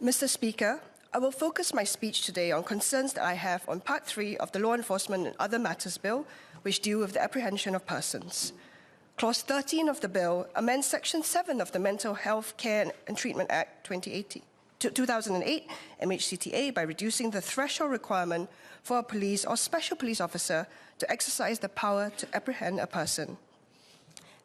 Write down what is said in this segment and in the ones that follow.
Mr. Speaker, I will focus my speech today on concerns that I have on Part 3 of the Law Enforcement and Other Matters Bill, which deal with the apprehension of persons. Clause 13 of the bill amends Section 7 of the Mental Health Care and Treatment Act 2008, 𝐏𝐚𝐫𝐥𝐢𝐚, by reducing the threshold requirement for a police or special police officer to exercise the power to apprehend a person.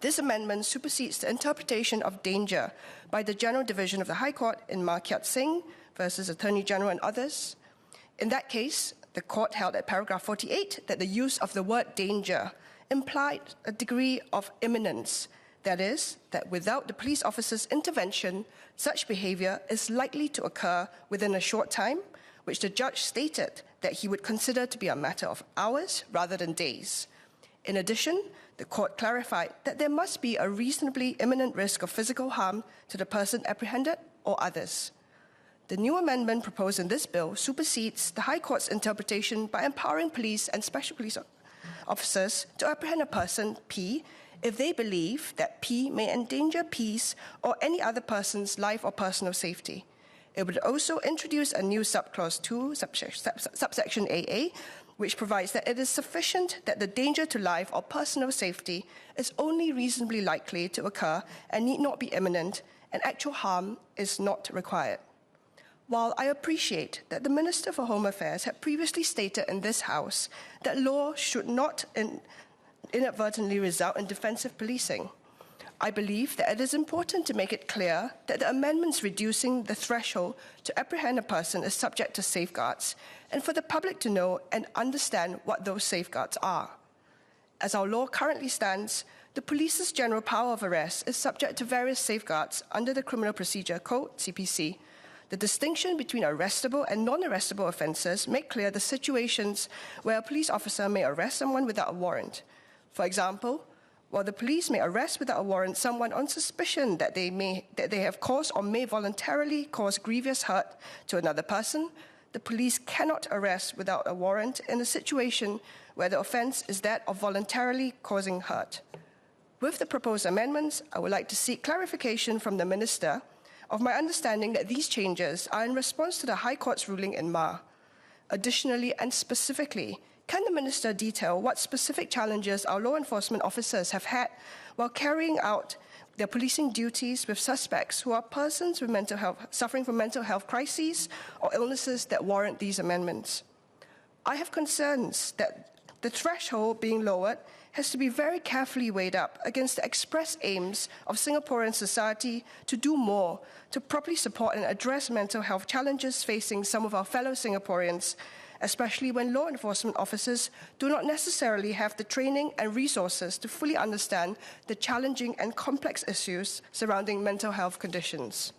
This amendment supersedes the interpretation of danger by the General Division of the High Court in 𝐏𝐚𝐫𝐥𝐢𝐚 versus Attorney General and others. In that case, the court held at paragraph 48 that the use of the word danger implied a degree of imminence. That is, that without the police officer's intervention, such behavior is likely to occur within a short time, which the judge stated that he would consider to be a matter of hours rather than days. In addition, the court clarified that there must be a reasonably imminent risk of physical harm to the person apprehended or others. The new amendment proposed in this bill supersedes the High Court's interpretation by empowering police and special police officers to apprehend a person, P, if they believe that P may endanger P's or any other person's life or personal safety. It would also introduce a new subclause 2, subsection AA, which provides that it is sufficient that the danger to life or personal safety is only reasonably likely to occur and need not be imminent, and actual harm is not required. While I appreciate that the Minister for Home Affairs had previously stated in this House that law should not inadvertently result in defensive policing, I believe that it is important to make it clear that the amendments reducing the threshold to apprehend a person is subject to safeguards, and for the public to know and understand what those safeguards are. As our law currently stands, the police's general power of arrest is subject to various safeguards under the Criminal Procedure Code, CPC. The distinction between arrestable and non-arrestable offences make clear the situations where a police officer may arrest someone without a warrant. For example, while the police may arrest without a warrant someone on suspicion that they have caused or may voluntarily cause grievous hurt to another person, the police cannot arrest without a warrant in a situation where the offence is that of voluntarily causing hurt. With the proposed amendments, I would like to seek clarification from the Minister of my understanding that these changes are in response to the High Court's ruling in Ma. Additionally and specifically, can the Minister detail what specific challenges our law enforcement officers have had while carrying out their policing duties with suspects who are persons with suffering from mental health crises or illnesses that warrant these amendments? I have concerns that the threshold being lowered has to be very carefully weighed up against the express aims of Singaporean society to do more to properly support and address mental health challenges facing some of our fellow Singaporeans, especially when law enforcement officers do not necessarily have the training and resources to fully understand the challenging and complex issues surrounding mental health conditions.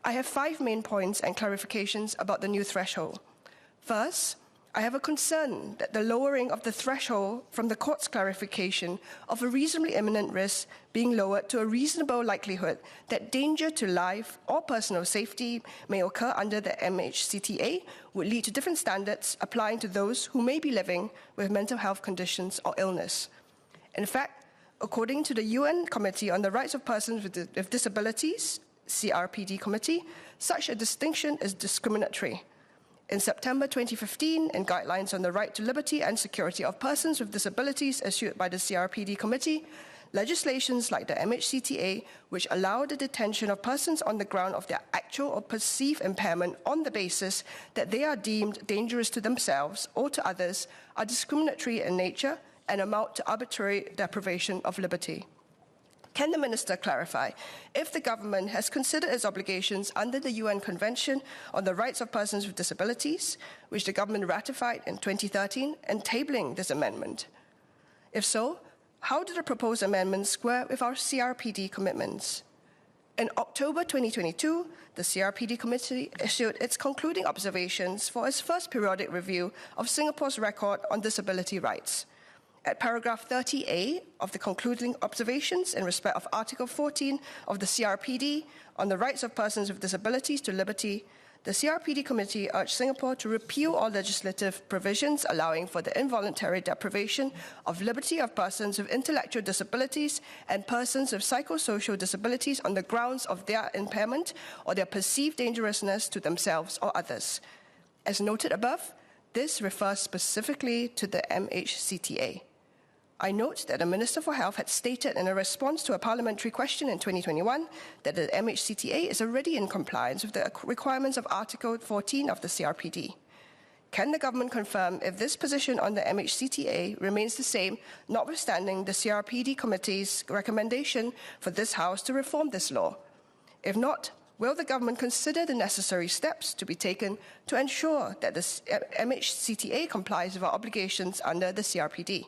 I have 5 main points and clarifications about the new threshold. First, I have a concern that the lowering of the threshold from the court's clarification of a reasonably imminent risk being lowered to a reasonable likelihood that danger to life or personal safety may occur under the 𝐏𝐚𝐫𝐥𝐢𝐚 would lead to different standards applying to those who may be living with mental health conditions or illness. In fact, according to the UN Committee on the Rights of Persons with Disabilities, CRPD Committee, such a distinction is discriminatory. In September 2015, in Guidelines on the Right to Liberty and Security of Persons with Disabilities issued by the CRPD Committee, legislations like the 𝐏𝐚𝐫𝐥𝐢𝐚, which allow the detention of persons on the ground of their actual or perceived impairment on the basis that they are deemed dangerous to themselves or to others, are discriminatory in nature and amount to arbitrary deprivation of liberty. Can the Minister clarify if the government has considered its obligations under the UN Convention on the Rights of Persons with Disabilities, which the government ratified in 2013, enabling this amendment? If so, how do the proposed amendments square with our CRPD commitments? In October 2022, the CRPD Committee issued its concluding observations for its first periodic review of Singapore's record on disability rights. At paragraph 30A of the concluding observations in respect of Article 14 of the CRPD on the rights of persons with disabilities to liberty, The CRPD committee urged Singapore to repeal all legislative provisions allowing for the involuntary deprivation of liberty of persons with intellectual disabilities and persons with psychosocial disabilities on the grounds of their impairment or their perceived dangerousness to themselves or others. As noted above, this refers specifically to the 𝐏𝐻CTA. I note that the Minister for Health had stated in a response to a parliamentary question in 2021 that the 𝐏𝐻CTA is already in compliance with the requirements of Article 14 of the CRPD. Can the government confirm if this position on the 𝐏𝐻CTA remains the same, notwithstanding the CRPD committee's recommendation for this House to reform this law? If not, will the government consider the necessary steps to be taken to ensure that the 𝐏𝐻CTA complies with our obligations under the CRPD?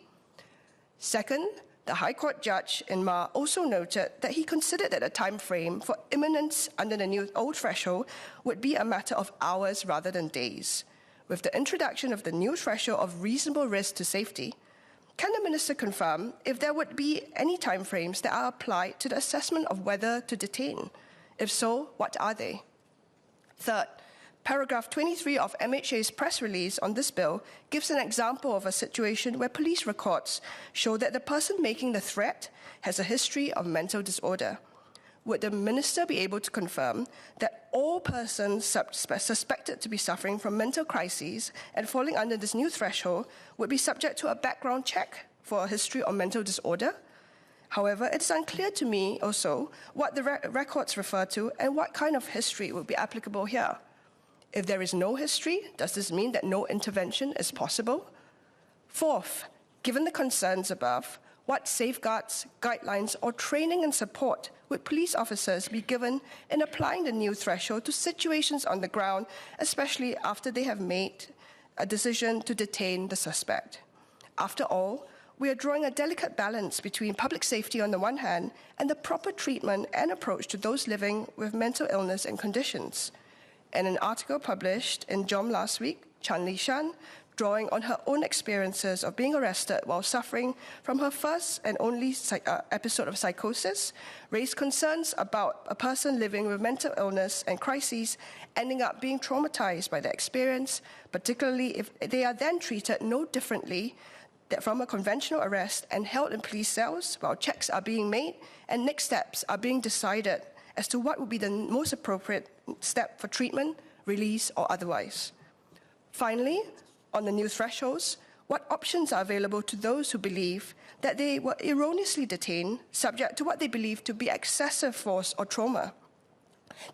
Second, the High Court judge in Ma also noted that he considered that a time frame for imminence under the new old threshold would be a matter of hours rather than days. With the introduction of the new threshold of reasonable risk to safety, can the Minister confirm if there would be any timeframes that are applied to the assessment of whether to detain? If so, what are they? Third, paragraph 23 of MHA's press release on this bill gives an example of a situation where police records show that the person making the threat has a history of mental disorder. Would the Minister be able to confirm that all persons suspected to be suffering from mental crises and falling under this new threshold would be subject to a background check for a history of mental disorder? However, it's unclear to me also what the records refer to and what kind of history would be applicable here. If there is no history, does this mean that no intervention is possible? Fourth, given the concerns above, what safeguards, guidelines, or training and support would police officers be given in applying the new threshold to situations on the ground, especially after they have made a decision to detain the suspect? After all, we are drawing a delicate balance between public safety on the one hand and the proper treatment and approach to those living with mental illness and conditions. In an article published in JOM last week, Chan Li Shan, drawing on her own experiences of being arrested while suffering from her first and only episode of psychosis, raised concerns about a person living with mental illness and crises ending up being traumatized by the experience, particularly if they are then treated no differently from a conventional arrest and held in police cells while checks are being made and next steps are being decided as to what would be the most appropriate step for treatment, release, or otherwise. Finally, on the new thresholds, what options are available to those who believe that they were erroneously detained, subject to what they believe to be excessive force or trauma?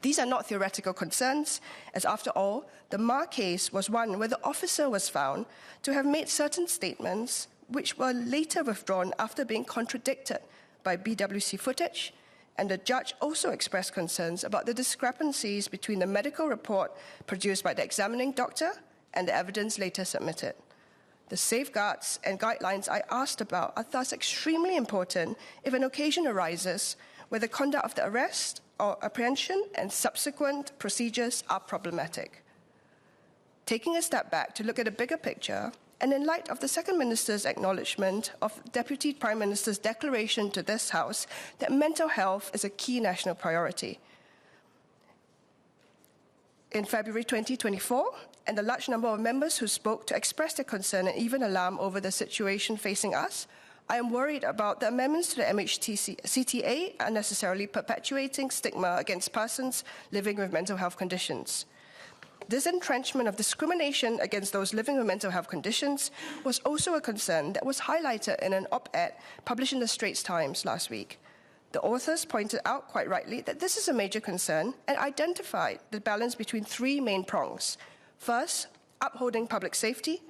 These are not theoretical concerns, as after all, the Ma case was one where the officer was found to have made certain statements which were later withdrawn after being contradicted by BWC footage, and the judge also expressed concerns about the discrepancies between the medical report produced by the examining doctor and the evidence later submitted. The safeguards and guidelines I asked about are thus extremely important if an occasion arises where the conduct of the arrest or apprehension and subsequent procedures are problematic. Taking a step back to look at a bigger picture, and in light of the Second Minister's acknowledgement of Deputy Prime Minister's declaration to this House that mental health is a key national priority, in February 2024, and the large number of members who spoke to express their concern and even alarm over the situation facing us, I am worried about the amendments to the 𝐏𝐻CTA unnecessarily perpetuating stigma against persons living with mental health conditions. This entrenchment of discrimination against those living with mental health conditions was also a concern that was highlighted in an op-ed published in the Straits Times last week. The authors pointed out quite rightly that this is a major concern and identified the balance between three main prongs. First, upholding public safety.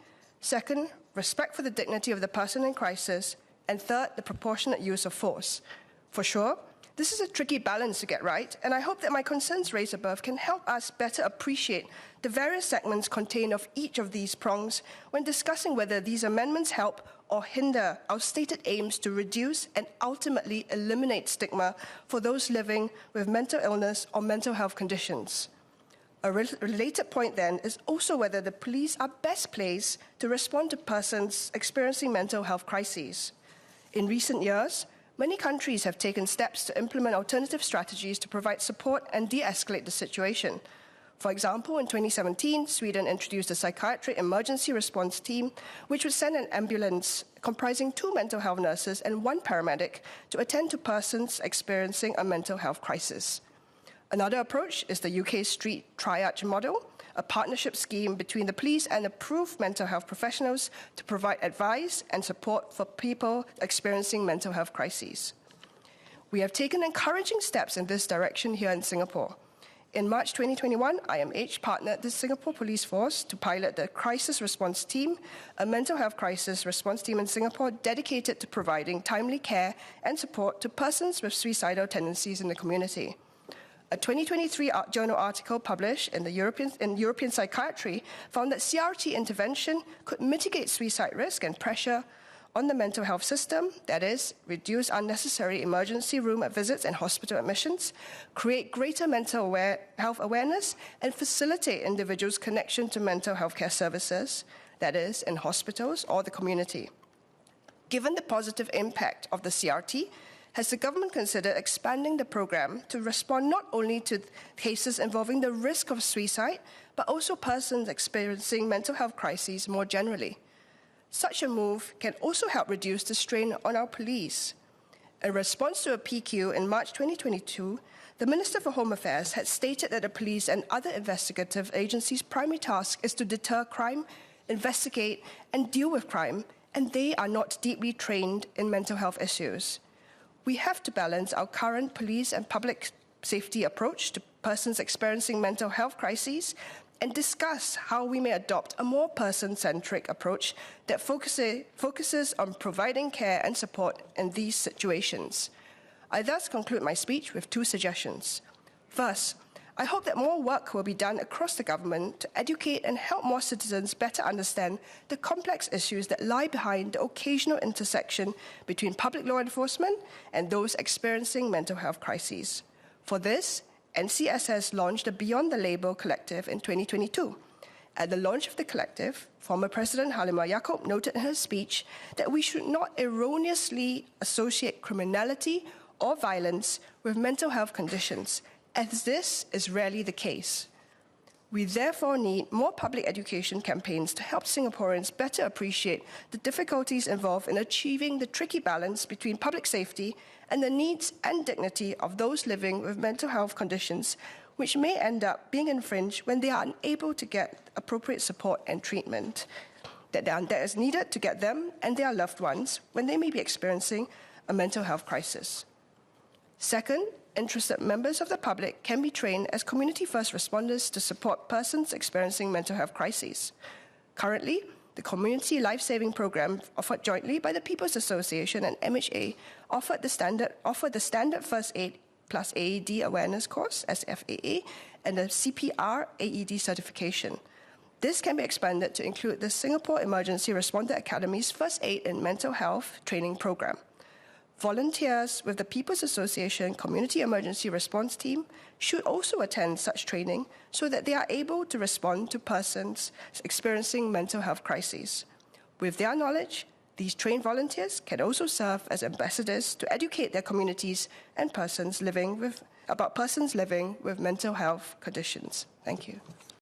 Second, respect for the dignity of the person in crisis. And third, the proportionate use of force. For sure, this is a tricky balance to get right, and I hope that my concerns raised above can help us better appreciate the various segments contained of each of these prongs when discussing whether these amendments help or hinder our stated aims to reduce and ultimately eliminate stigma for those living with mental illness or mental health conditions. A related point then is also whether the police are best placed to respond to persons experiencing mental health crises. In recent years, many countries have taken steps to implement alternative strategies to provide support and de-escalate the situation. For example, in 2017, Sweden introduced a psychiatric emergency response team, which would send an ambulance comprising 2 mental health nurses and 1 paramedic to attend to persons experiencing a mental health crisis. Another approach is the UK Street Triage model, a partnership scheme between the police and approved mental health professionals to provide advice and support for people experiencing mental health crises. We have taken encouraging steps in this direction here in Singapore. In March 2021, 𝐼MH partnered the Singapore Police Force to pilot the Crisis Response Team, a mental health crisis response team in Singapore dedicated to providing timely care and support to persons with suicidal tendencies in the community. A 2023 journal article published in European Psychiatry found that CRT intervention could mitigate suicide risk and pressure on the mental health system, that is, reduce unnecessary emergency room visits and hospital admissions, create greater mental health awareness, and facilitate individuals' connection to mental health care services, that is, in hospitals or the community. Given the positive impact of the CRT, has the government considered expanding the program to respond not only to cases involving the risk of suicide, but also persons experiencing mental health crises more generally? Such a move can also help reduce the strain on our police. In response to a PQ in March 2022, the Minister for Home Affairs had stated that the police and other investigative agencies' primary task is to deter crime, investigate, and deal with crime, and they are not deeply trained in mental health issues. We have to balance our current police and public safety approach to persons experiencing mental health crises and discuss how we may adopt a more person-centric approach that focuses on providing care and support in these situations. I thus conclude my speech with 2 suggestions. First, I hope that more work will be done across the government to educate and help more citizens better understand the complex issues that lie behind the occasional intersection between public law enforcement and those experiencing mental health crises. For this, NCSS launched the Beyond the Label Collective in 2022. At the launch of the collective, former President 𝐏𝐚𝐫𝐥𝐢𝐚 noted in her speech that we should not erroneously associate criminality or violence with mental health conditions, as this is rarely the case. We therefore need more public education campaigns to help Singaporeans better appreciate the difficulties involved in achieving the tricky balance between public safety and the needs and dignity of those living with mental health conditions, which may end up being infringed when they are unable to get appropriate support and treatment that is needed to get them and their loved ones when they may be experiencing a mental health crisis. Second, interested members of the public can be trained as community first responders to support persons experiencing mental health crises. Currently, the Community Life-Saving Program offered jointly by the People's Association and MHA offered the Standard First Aid plus AED Awareness Course, SFAA, and the CPR AED certification. This can be expanded to include the Singapore Emergency Responder Academy's First Aid in Mental Health training program. Volunteers with the People's Association Community Emergency Response Team should also attend such training so that they are able to respond to persons experiencing mental health crises. With their knowledge, these trained volunteers can also serve as ambassadors to educate their communities and persons living with mental health conditions. Thank you.